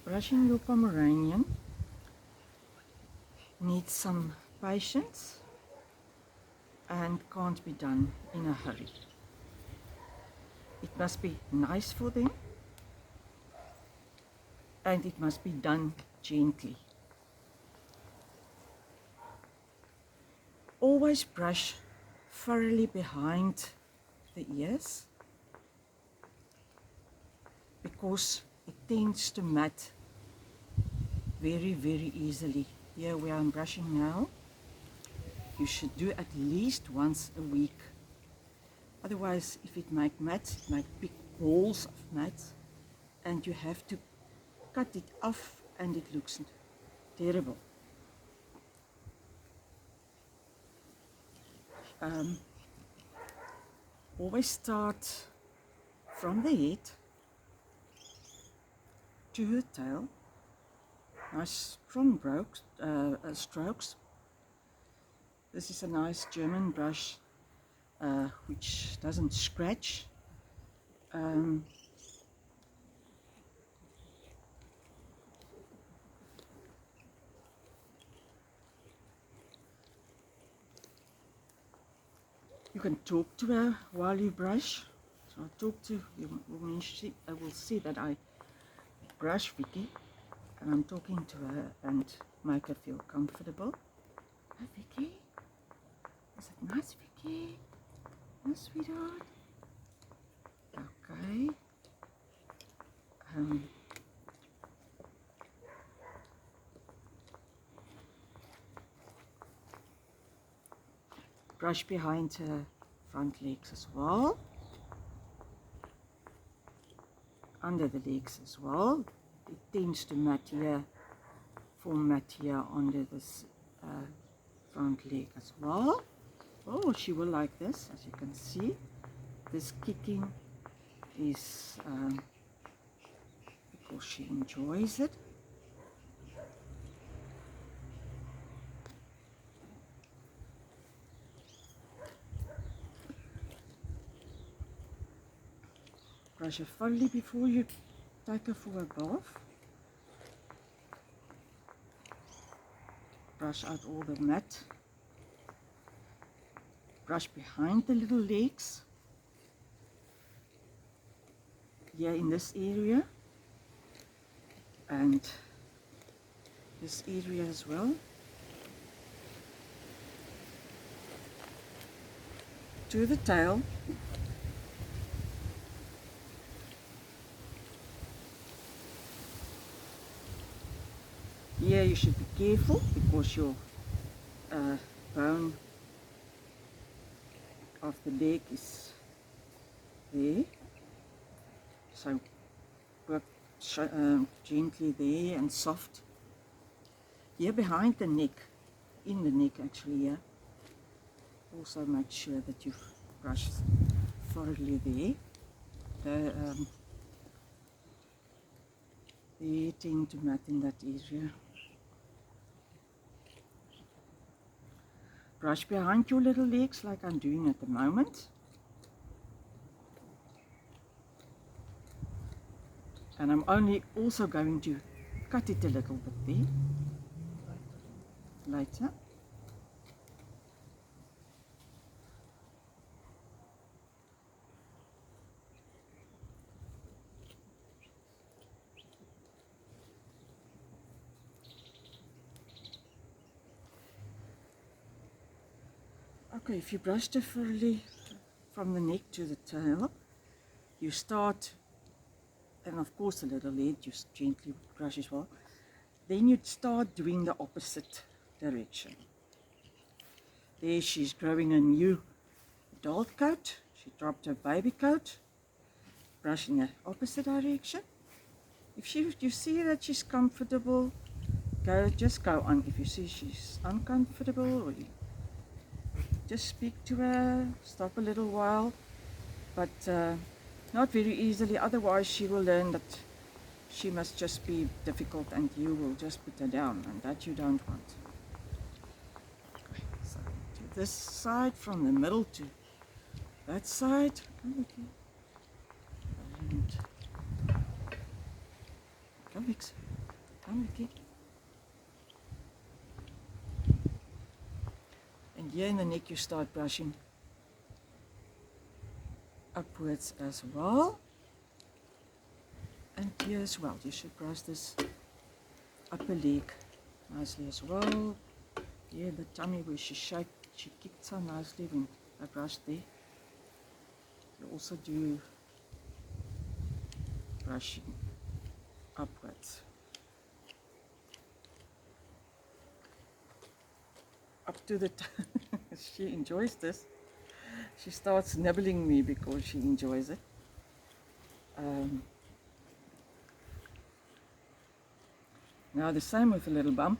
Brushing your Pomeranian needs some patience and can't be done in a hurry. It must be nice for them and it must be done gently. Always brush thoroughly behind the ears because it tends to mat very easily. Here where I'm brushing now, you should do at least once a week. Otherwise, if it makes mats, it makes big balls of mats, and you have to cut it off and it looks terrible. Always start from the head to the tail. Nice strong strokes. This is a nice German brush which doesn't scratch. You can talk to her while you brush. So I talk to you will see that I brush Vicky and I'm talking to her and make her feel comfortable. Hi Vicky, is it nice Vicky? Oh sweetheart. Okay. Brush behind her front legs as well, under the legs as well. It tends to mat here, form mat here under this front leg as well. Oh, she will like this, as you can see. This kicking is because she enjoys it. Brush her thoroughly before you take her for a bath. Brush out all the mat. Brush behind the little legs. Here in this area. And this area as well. To the tail. Here you should be careful because your bone of the leg is there. So work gently there and soft. Here behind the neck, in the neck actually here. Also make sure that you brush thoroughly there. They tend to mat in that area. Brush behind your little legs like I'm doing at the moment. And I'm only also going to cut it a little bit there later. Okay, if you brush it thoroughly from the neck to the tail, you start, and of course the little head, you gently brush as well. Then you start doing the opposite direction. There she's growing a new adult coat. She dropped her baby coat. Brush in the opposite direction. If you see that she's comfortable, just go on. If you see she's uncomfortable, or you just speak to her, stop a little while, but not very easily, otherwise she will learn that she must just be difficult and you will just put her down, and that you don't want. Okay, so to this side, from the middle to that side. And come mix. here in the neck you start brushing upwards as well. And here as well, you should brush this upper leg nicely as well. Here the tummy where she kicked so nicely when I brushed there. You also do brushing upwards. Up to the she enjoys this. She starts nibbling me because she enjoys it. Now the same with the little bum.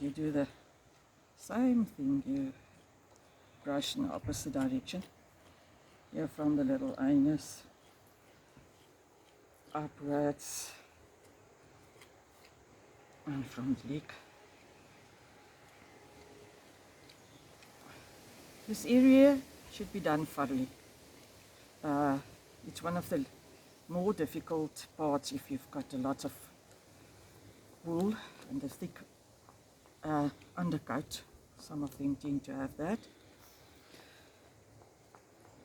You do the same thing. You brush in the opposite direction. Here from the little anus upwards, and from the leg. This area should be done thoroughly. It's one of the more difficult parts if you've got a lot of wool and a thick undercoat. Some of them tend to have that.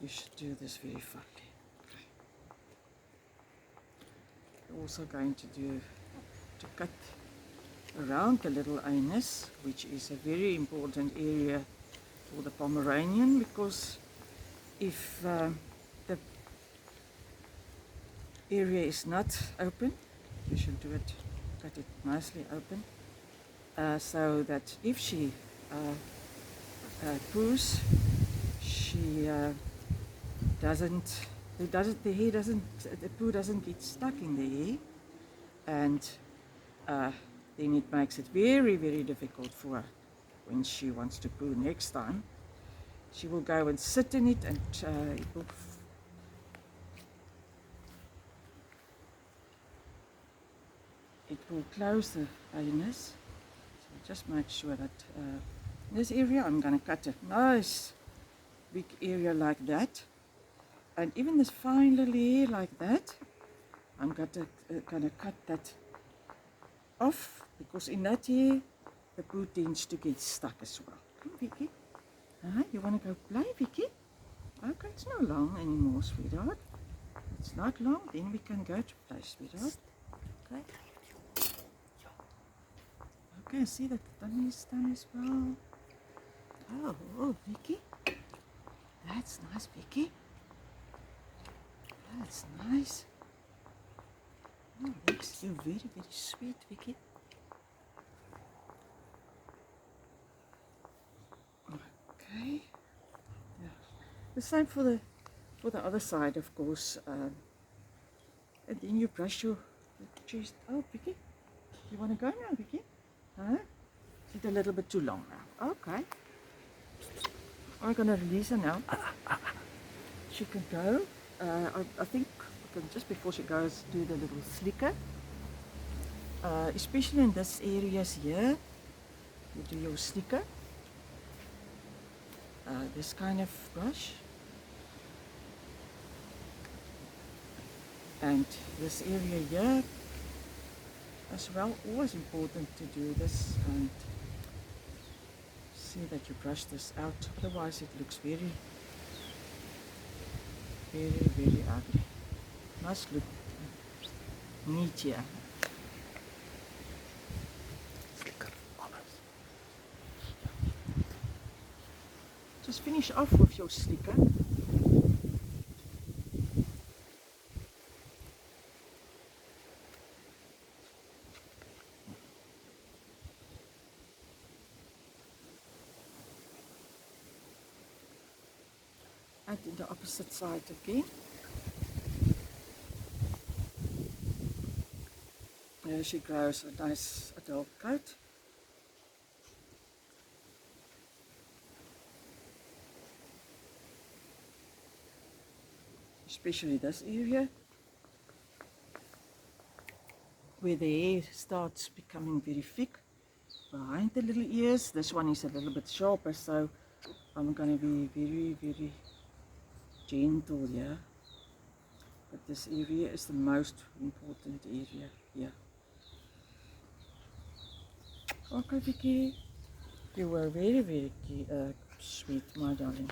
You should do this very thoroughly. Okay. You're also going to cut around the little anus, which is a very important area for the Pomeranian, because if the area is not open, you should cut it nicely open, so that if she poos, the poo doesn't get stuck in the hair, and then it makes it very, very difficult for her when she wants to poo next time. She will go and sit in it, and it will close the anus. So just make sure that in this area I'm going to cut a nice big area like that, and even this fine little hair like that, I'm going to cut that off, because in that hair the poo tends to get stuck as well. Come, Vicky. You want to go play, Vicky? Okay, it's not long anymore, sweetheart. It's not long, then we can go to play, sweetheart. Okay. Okay, see that the tummy is done as well. Oh, Vicky. That's nice, Vicky. That's nice. Oh, you're very, very sweet, Vicky. Okay. Yeah. The same for the other side, of course. And then you brush your chest. Oh, Vicky, you want to go now, Vicky? Huh? Is it a little bit too long now? Okay. I'm gonna release her now. She can go. I think we can, just before she goes, do the little slicker. Especially in this areas here, you do your slicker. This kind of brush, and this area here as well. Always important to do this and see that you brush this out, otherwise it looks very, very, very ugly. Must look neat here. Just finish off with your slicker. And in the opposite side again. There she grows a nice adult coat. Especially this area where the hair starts becoming very thick behind the little ears. This one is a little bit sharper, so I'm going to be very, very gentle here. But this area is the most important area here. Okay, Vicky. You were very, very sweet, my darling.